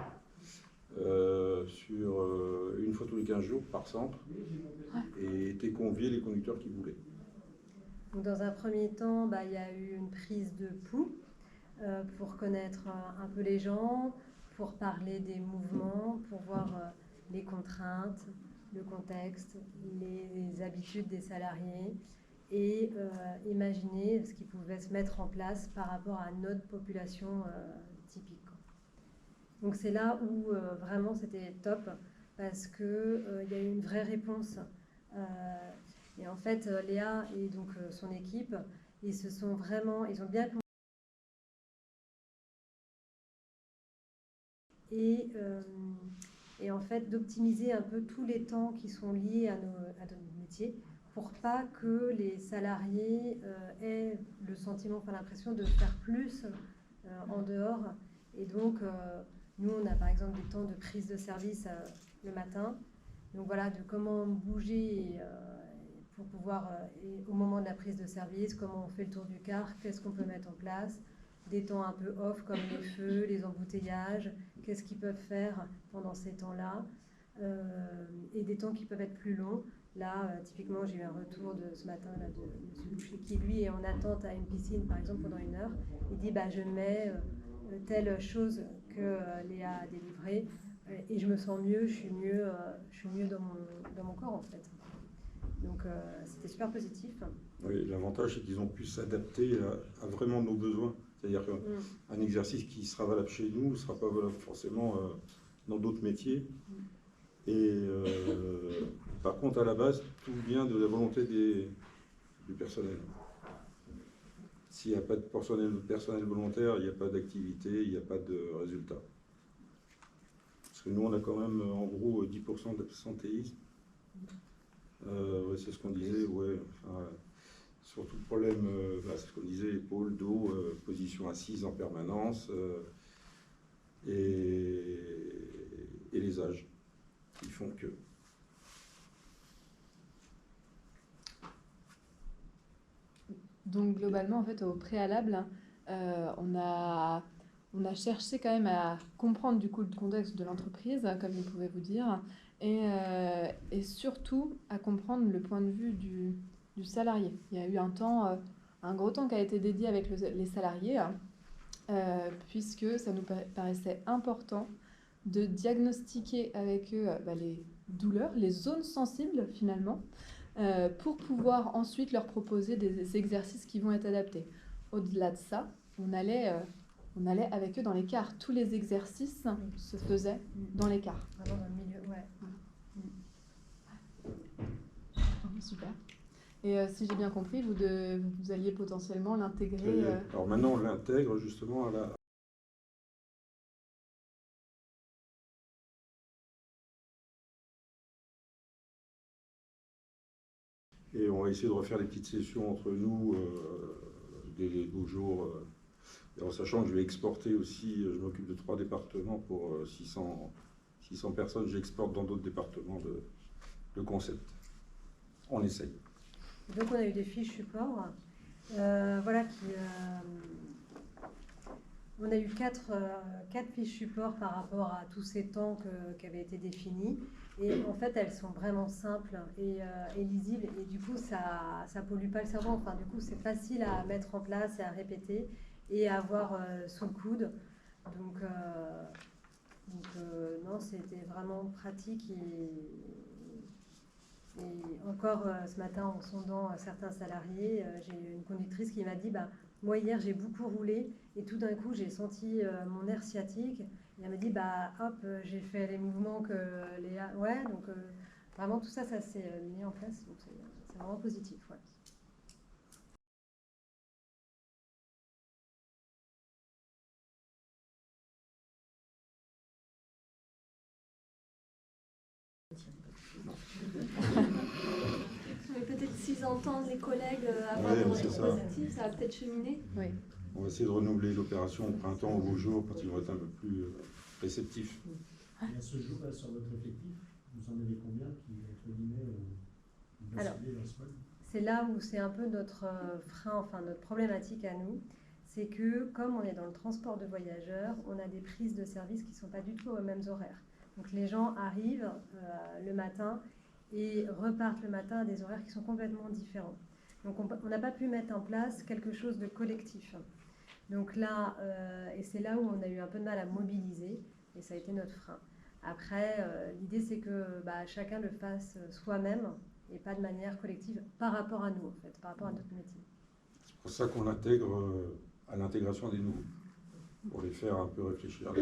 sur une fois tous les 15 jours par centre, et étaient conviés les conducteurs qui voulaient. Donc, dans un premier temps, il y a eu une prise de pouls pour connaître un peu les gens, pour parler des mouvements, pour voir les contraintes, le contexte, les habitudes des salariés et imaginer ce qui pouvait se mettre en place par rapport à notre population typique. Donc c'est là où vraiment c'était top parce qu'il y a eu une vraie réponse. Et en fait, Léa et donc son équipe, ils ont bien compris. Et en fait, d'optimiser un peu tous les temps qui sont liés à nos métiers pour pas que les salariés aient le sentiment, enfin l'impression de faire plus en dehors. Et donc, nous, on a par exemple des temps de prise de service le matin. Donc voilà, de comment bouger pour pouvoir, au moment de la prise de service, comment on fait le tour du car, qu'est-ce qu'on peut mettre en place, des temps un peu off comme les feux, les embouteillages, qu'est-ce qu'ils peuvent faire pendant ces temps-là, et des temps qui peuvent être plus longs. Là, typiquement, j'ai eu un retour de ce matin là, de M. Boucher qui, lui, est en attente à une piscine, par exemple, pendant 1 heure. Il dit, je mets telle chose que Léa a délivrée et je me sens mieux, je suis mieux dans mon corps, en fait. Donc, c'était super positif. Oui, l'avantage, c'est qu'ils ont pu s'adapter à vraiment nos besoins. C'est-à-dire qu'un exercice qui sera valable chez nous ne sera pas valable forcément dans d'autres métiers. Et par contre, à la base, tout vient de la volonté du personnel. S'il n'y a pas de personnel volontaire, il n'y a pas d'activité, il n'y a pas de résultat. Parce que nous, on a quand même en gros 10% d'absentéisme. C'est ce qu'on disait, surtout le problème, c'est ce qu'on disait, épaule, dos, position assise en permanence, et les âges qui font que. Donc globalement, en fait, au préalable, on a cherché quand même à comprendre du coup le contexte de l'entreprise, comme je pouvais vous dire, et surtout à comprendre le point de vue du salarié. Il y a eu un gros temps qui a été dédié avec les salariés, puisque ça nous paraissait important de diagnostiquer avec eux les douleurs, les zones sensibles finalement, pour pouvoir ensuite leur proposer des exercices qui vont être adaptés. Au-delà de ça, on allait avec eux dans les cars. Tous les exercices se faisaient dans les cars. Vraiment dans le milieu, ouais. Super. Et si j'ai bien compris, vous alliez potentiellement l'intégrer... Alors maintenant, on l'intègre justement à la... Et on va essayer de refaire des petites sessions entre nous, des beaux jours, et en sachant que je vais exporter aussi, je m'occupe de 3 départements pour 600 personnes, j'exporte dans d'autres départements le concept. On essaye. Donc on a eu des fiches support, on a eu 4 fiches support par rapport à tous ces temps qui avaient été définis. Et en fait, elles sont vraiment simples et lisibles. Et du coup, ça pollue pas le cerveau. Enfin, du coup, c'est facile à mettre en place et à répéter et à avoir sous le coude. Donc non, c'était vraiment pratique. Et encore ce matin, en sondant certains salariés, j'ai une conductrice qui m'a dit moi, hier, j'ai beaucoup roulé et tout d'un coup, j'ai senti mon nerf sciatique. Et elle m'a dit j'ai fait les mouvements que Léa. Ouais, donc vraiment, tout ça s'est mis en place. Donc, c'est vraiment positif. Ouais. d'entendre les collègues avoir Ouais, des c'est retours ça. positifs, ça va peut-être cheminer. Oui. On va essayer de renouveler l'opération au printemps, au beau jour, quand ils vont être un peu plus réceptifs. Et à ce jour, là, sur votre effectif, vous en avez combien qui, entre guillemets, ont Alors, basculé vers ce mode? C'est là où c'est un peu notre frein, enfin notre problématique à nous. C'est que comme on est dans le transport de voyageurs, on a des prises de service qui ne sont pas du tout aux mêmes horaires. Donc les gens arrivent le matin et repartent le matin à des horaires qui sont complètement différents. Donc on n'a pas pu mettre en place quelque chose de collectif. Donc là, et c'est là où on a eu un peu de mal à mobiliser, et ça a été notre frein. Après, l'idée c'est que chacun le fasse soi-même et pas de manière collective par rapport à nous, en fait, par rapport à notre métier. C'est pour ça qu'on l'intègre à l'intégration des nouveaux, pour les faire un peu réfléchir.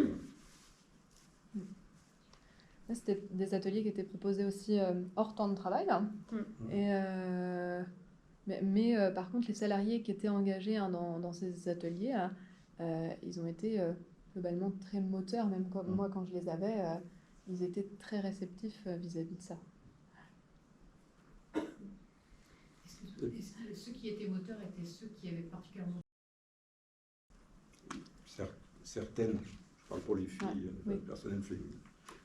C'était des ateliers qui étaient proposés aussi hors temps de travail. Et, mais par contre, les salariés qui étaient engagés dans ces ateliers, ils ont été globalement très moteurs, même comme moi quand je les avais, ils étaient très réceptifs vis-à-vis de ça. Est-ce que ceux qui étaient moteurs étaient ceux qui avaient particulièrement... Certaines, je parle pour les filles, oui. personnel féminin.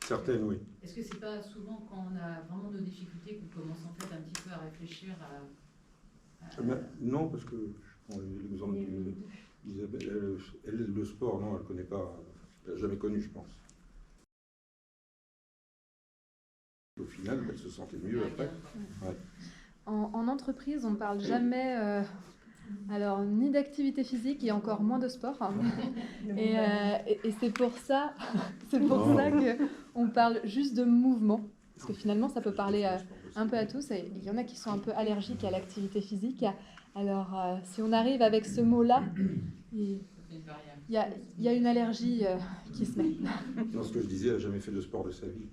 Certaines, oui. Est-ce que c'est pas souvent quand on a vraiment nos difficultés qu'on commence en fait un petit peu à réfléchir à... Non, parce que je prends l'exemple d'Isabelle, elle, le sport, non, elle ne connaît pas, elle n'a jamais connu, je pense. Au final, elle se sentait mieux après. Ouais. En entreprise, on ne parle jamais alors, ni d'activité physique et encore moins de sport. Et c'est pour ça, qu'on parle juste de mouvement. Parce que finalement, ça peut parler un peu à tous. Et il y en a qui sont un peu allergiques à l'activité physique. Alors, si on arrive avec ce mot-là, il y a une allergie qui se met. Non, ce que je disais, elle n'a jamais fait de sport de sa vie.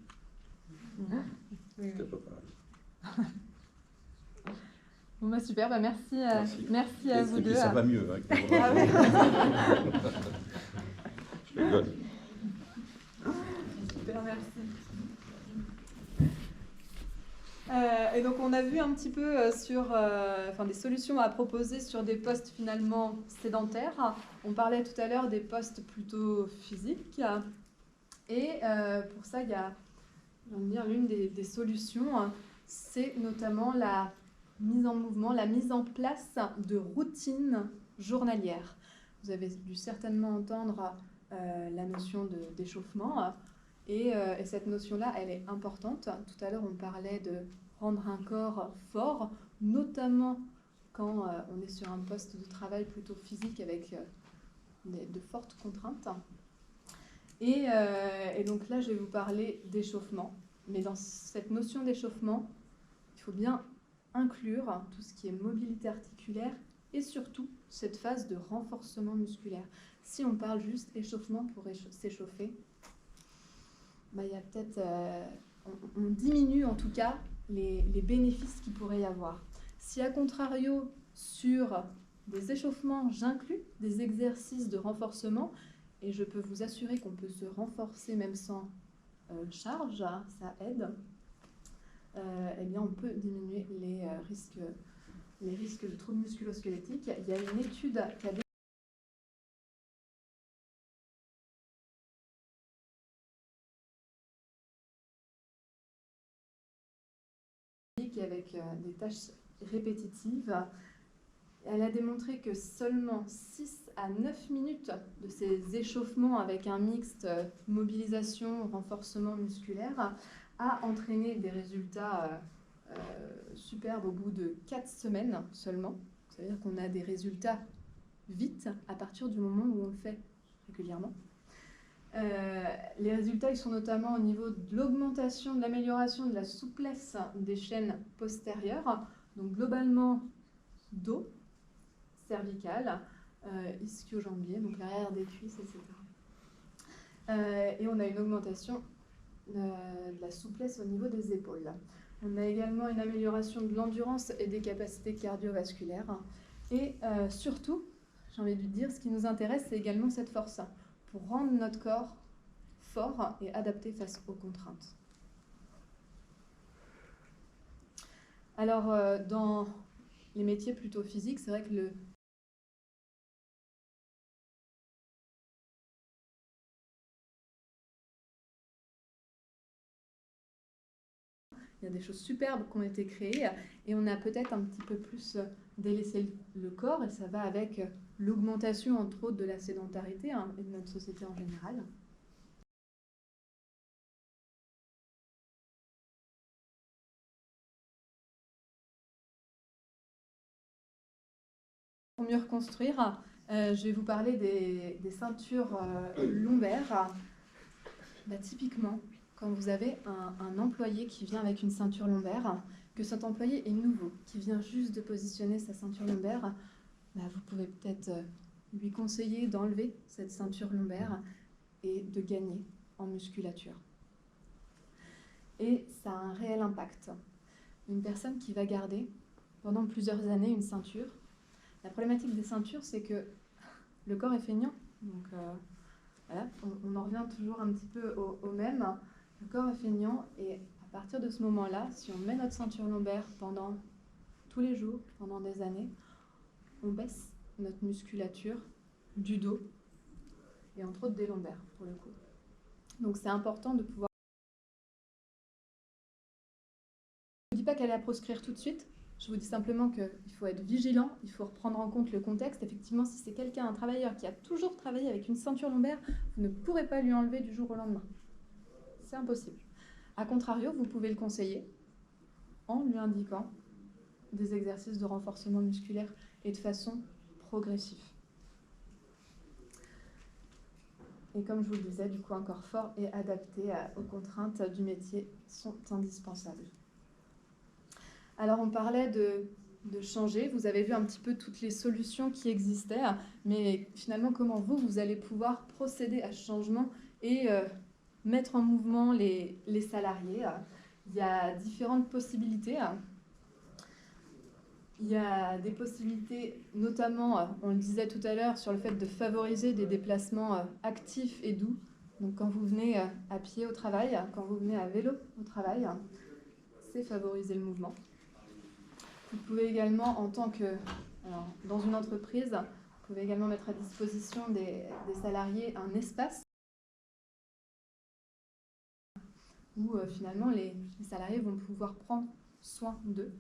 C'était pas pareil. Bon, super, merci à vous deux. Ça va mieux. Hein, je rigole. Super, merci. Et donc on a vu un petit peu sur des solutions à proposer sur des postes finalement sédentaires. On parlait tout à l'heure des postes plutôt physiques. Et pour ça, il y a, l'une des solutions, c'est notamment la mise en mouvement, la mise en place de routines journalières. Vous avez dû certainement entendre la notion d'échauffement. Et cette notion-là, elle est importante. Tout à l'heure, on parlait de rendre un corps fort, notamment quand on est sur un poste de travail plutôt physique avec de fortes contraintes. Et donc là, je vais vous parler d'échauffement. Mais dans cette notion d'échauffement, il faut bien inclure tout ce qui est mobilité articulaire et surtout cette phase de renforcement musculaire. Si on parle juste échauffement pour s'échauffer, il y a peut-être, on diminue en tout cas les bénéfices qu'il pourrait y avoir. Si à contrario, sur des échauffements, j'inclus des exercices de renforcement, et je peux vous assurer qu'on peut se renforcer même sans charge, ça aide, eh bien on peut diminuer les risques de troubles musculo-squelettiques. Il y a une étude qui a avec des tâches répétitives. Elle a démontré que seulement 6 à 9 minutes de ces échauffements avec un mixte mobilisation, renforcement musculaire a entraîné des résultats superbes au bout de 4 semaines seulement. C'est-à-dire qu'on a des résultats vite à partir du moment où on le fait régulièrement. Les résultats ils sont notamment au niveau de l'augmentation, de l'amélioration de la souplesse des chaînes postérieures, donc globalement dos, cervical, ischio-jambier, donc l'arrière des cuisses, etc. Et on a une augmentation de la souplesse au niveau des épaules. On a également une amélioration de l'endurance et des capacités cardiovasculaires. Et surtout, j'ai envie de dire, ce qui nous intéresse, c'est également cette force pour rendre notre corps fort et adapté face aux contraintes. Alors, dans les métiers plutôt physiques, c'est vrai que il y a des choses superbes qui ont été créées et on a peut-être un petit peu plus délaissé le corps et ça va avec l'augmentation, entre autres, de la sédentarité et de notre société en général. Pour mieux reconstruire, je vais vous parler des ceintures lombaires. Typiquement, quand vous avez un employé qui vient avec une ceinture lombaire, que cet employé est nouveau, qui vient juste de positionner sa ceinture lombaire, vous pouvez peut-être lui conseiller d'enlever cette ceinture lombaire et de gagner en musculature. Et ça a un réel impact. Une personne qui va garder pendant plusieurs années une ceinture, la problématique des ceintures, c'est que le corps est feignant. Donc voilà, on en revient toujours un petit peu au même. Le corps est feignant et à partir de ce moment-là, si on met notre ceinture lombaire pendant tous les jours, pendant des années, on baisse notre musculature du dos et entre autres des lombaires pour le coup. Donc c'est important de pouvoir... Je ne dis pas qu'elle est à proscrire tout de suite. Je vous dis simplement qu'il faut être vigilant, il faut reprendre en compte le contexte. Effectivement, si c'est quelqu'un, un travailleur qui a toujours travaillé avec une ceinture lombaire, vous ne pourrez pas lui enlever du jour au lendemain. C'est impossible. A contrario, vous pouvez le conseiller en lui indiquant des exercices de renforcement musculaire et de façon progressive. Et comme je vous le disais, du coup, un corps fort et adapté aux contraintes du métier sont indispensables. Alors, on parlait de changer. Vous avez vu un petit peu toutes les solutions qui existaient, mais finalement, comment vous allez pouvoir procéder à ce changement et mettre en mouvement les salariés. Il y a différentes possibilités. Il y a des possibilités, notamment, on le disait tout à l'heure, sur le fait de favoriser des déplacements actifs et doux. Donc, quand vous venez à pied au travail, quand vous venez à vélo au travail, c'est favoriser le mouvement. Vous pouvez également, dans une entreprise, vous pouvez également mettre à disposition des salariés un espace où finalement les salariés vont pouvoir prendre soin d'eux.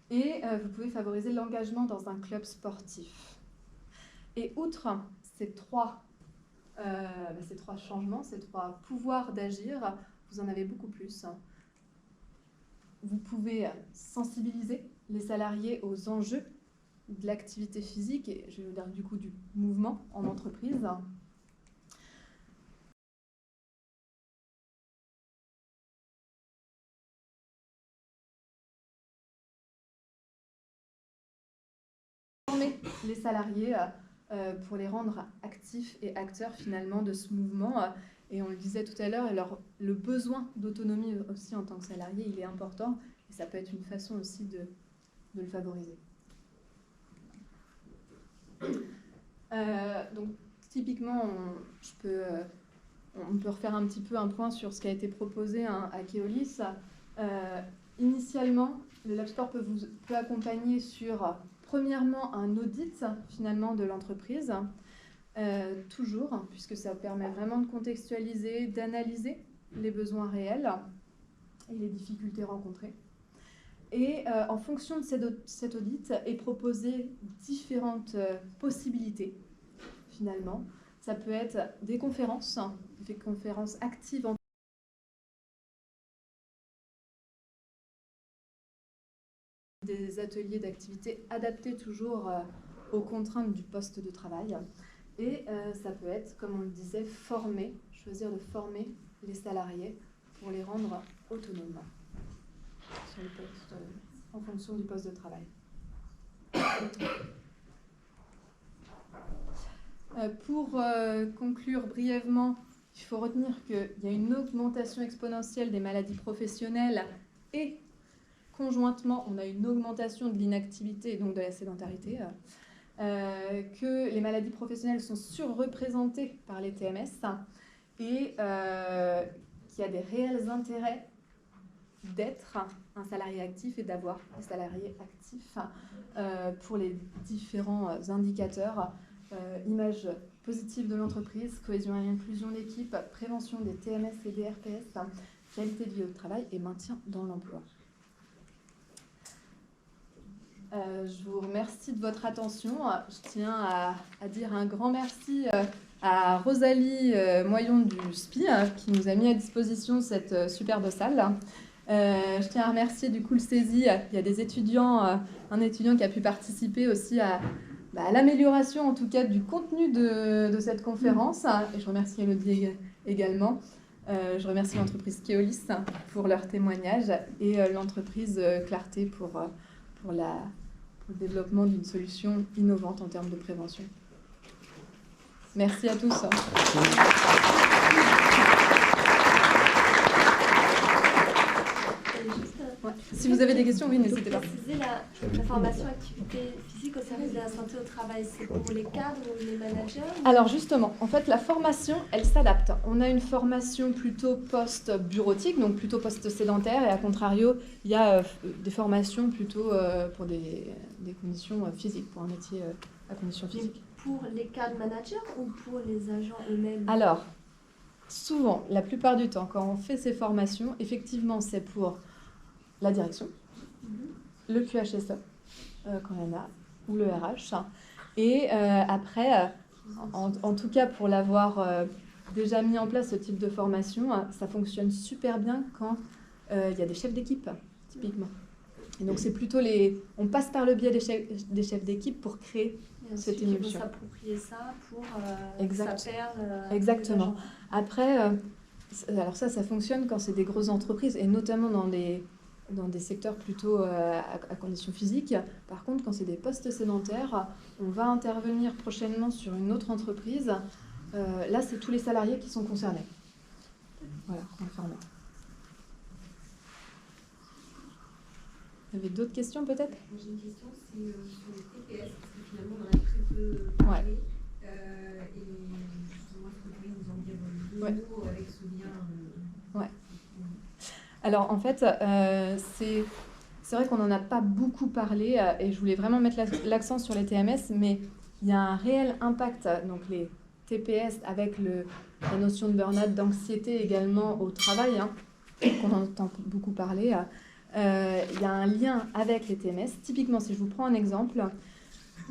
Et vous pouvez favoriser l'engagement dans un club sportif. Et outre ces trois changements, ces trois pouvoirs d'agir, vous en avez beaucoup plus. Vous pouvez sensibiliser les salariés aux enjeux de l'activité physique et je veux dire du coup du mouvement en entreprise. Former les salariés pour les rendre actifs et acteurs finalement de ce mouvement. Et on le disait tout à l'heure, le besoin d'autonomie aussi en tant que salarié, il est important et ça peut être une façon aussi de le favoriser. Donc typiquement, on peut refaire un petit peu un point sur ce qui a été proposé à Keolis. Initialement, le LabSport peut accompagner sur, premièrement, un audit finalement de l'entreprise, toujours, puisque ça permet vraiment de contextualiser, d'analyser les besoins réels et les difficultés rencontrées. Et en fonction de cet audit est proposé différentes possibilités, finalement. Ça peut être des conférences actives en des ateliers d'activités adaptés toujours aux contraintes du poste de travail. Et ça peut être, comme on le disait, choisir de former les salariés pour les rendre autonomes sur le poste, en fonction du poste de travail. Pour conclure brièvement, il faut retenir qu'il y a une augmentation exponentielle des maladies professionnelles et conjointement, on a une augmentation de l'inactivité et donc de la sédentarité, que les maladies professionnelles sont surreprésentées par les TMS et qu'il y a des réels intérêts d'être un salarié actif et d'avoir des salariés actifs pour les différents indicateurs, image positive de l'entreprise, cohésion et inclusion d'équipe, prévention des TMS et des RPS, qualité de vie au travail et maintien dans l'emploi. Je vous remercie de votre attention. Je tiens à dire un grand merci à Rosalie Moyon du SPI qui nous a mis à disposition cette superbe salle. Je tiens à remercier du coup le CESI. Il y a des étudiants, un étudiant qui a pu participer aussi à l'amélioration en tout cas du contenu de cette conférence. Et je remercie Elodie également. Je remercie l'entreprise Keolis pour leur témoignage et l'entreprise Clarté pour le développement d'une solution innovante en termes de prévention. Merci à tous. Ouais. Si vous avez des questions, oui, n'hésitez pas. La formation activité physique au service de la santé au travail, c'est pour les cadres ou les managers? Alors justement, en fait, la formation, elle s'adapte. On a une formation plutôt post-bureautique, donc plutôt post-sédentaire, et à contrario, il y a des formations plutôt pour des conditions physiques, pour un métier à conditions physiques. Pour les cadres managers ou pour les agents eux-mêmes? Alors, souvent, la plupart du temps, quand on fait ces formations, effectivement, c'est pour la direction, le QHSE, quand il y en a, ou le RH. Et après, en tout cas, pour l'avoir déjà mis en place, ce type de formation, ça fonctionne super bien quand il y a des chefs d'équipe, typiquement. Et donc, c'est plutôt on passe par le biais des chefs d'équipe pour créer cette émulsion. Ils vont s'approprier ça pour Exactement. Après, alors ça fonctionne quand c'est des grosses entreprises, et notamment dans des secteurs plutôt à conditions physiques. Par contre, quand c'est des postes sédentaires, on va intervenir prochainement sur une autre entreprise. Là, c'est tous les salariés qui sont concernés. Voilà, on va former. Vous avez d'autres questions peut-être? J'ai une question, c'est sur les TPS, parce que finalement on en a très peu parlé. Et justement, est-ce que vous pouvez nous en dire deux mots avec ce lien Alors en fait, c'est vrai qu'on n'en a pas beaucoup parlé et je voulais vraiment mettre l'accent sur les TMS, mais il y a un réel impact, donc les TPS avec la notion de burn-out, d'anxiété également au travail, qu'on entend beaucoup parler. Il y a un lien avec les TMS. Typiquement, si je vous prends un exemple,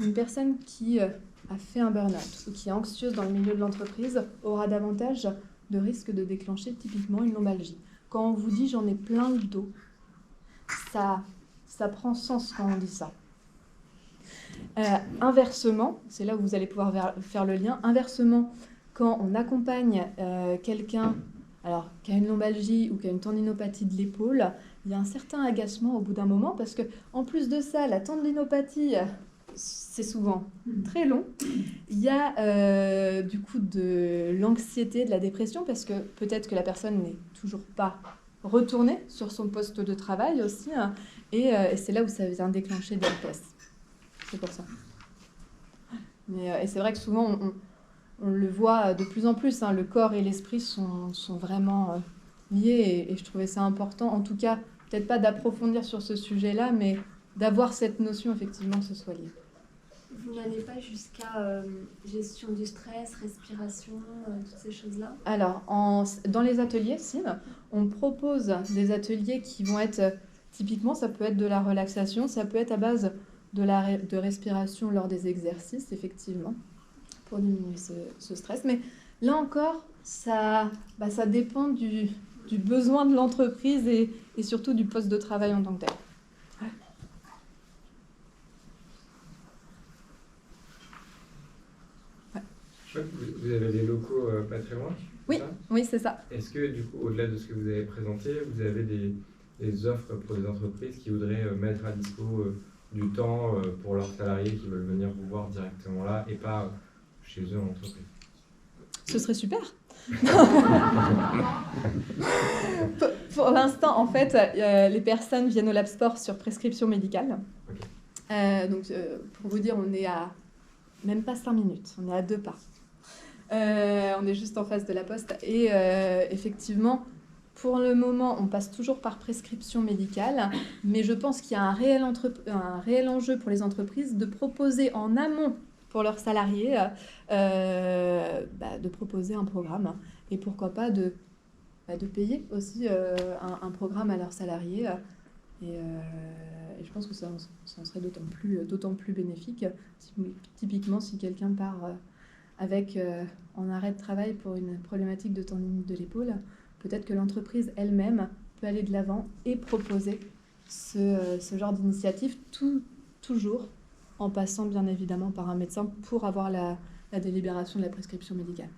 une personne qui a fait un burn-out ou qui est anxieuse dans le milieu de l'entreprise aura davantage de risques de déclencher typiquement une lombalgie. Quand on vous dit « j'en ai plein le dos », ça prend sens quand on dit ça. Inversement, c'est là où vous allez pouvoir faire le lien, inversement, quand on accompagne quelqu'un qui a une lombalgie ou qui a une tendinopathie de l'épaule, il y a un certain agacement au bout d'un moment parce que en plus de ça, la tendinopathie, c'est souvent très long. Il y a du coup de l'anxiété, de la dépression parce que peut-être que la personne n'est toujours pas retournée sur son poste de travail aussi, et c'est là où ça vient déclencher des TPS. C'est pour ça. Et c'est vrai que souvent on le voit de plus en plus, le corps et l'esprit sont vraiment liés, et je trouvais ça important, en tout cas, peut-être pas d'approfondir sur ce sujet-là, mais d'avoir cette notion, effectivement, que ce soit lié. Vous n'allez pas jusqu'à gestion du stress, respiration, toutes ces choses-là? Alors, dans les ateliers, si, on propose des ateliers qui vont être, typiquement, ça peut être de la relaxation, ça peut être à base de respiration lors des exercices, effectivement, pour diminuer ce stress. Mais là encore, ça dépend du besoin de l'entreprise et surtout du poste de travail en tant que tel. Vous avez des locaux pas très loin? Oui, c'est ça. Est-ce que, du coup, au-delà de ce que vous avez présenté, vous avez des offres pour des entreprises qui voudraient mettre à dispo du temps pour leurs salariés qui veulent venir vous voir directement là et pas chez eux en entreprise? Ce serait super. Pour l'instant, en fait, les personnes viennent au Lab Sport sur prescription médicale. Okay. Donc, pour vous dire, on est à même pas 5 minutes, on est à 2 pas. On est juste en face de la poste. Et effectivement, pour le moment, on passe toujours par prescription médicale, mais je pense qu'il y a un réel enjeu pour les entreprises de proposer en amont pour leurs salariés, de proposer un programme. Et pourquoi pas de payer aussi un programme à leurs salariés. Et je pense que ça en serait d'autant plus bénéfique. Typiquement, si quelqu'un part en arrêt de travail pour une problématique de tendinite de l'épaule, peut-être que l'entreprise elle-même peut aller de l'avant et proposer ce genre d'initiative, toujours en passant bien évidemment par un médecin pour avoir la délibération de la prescription médicale.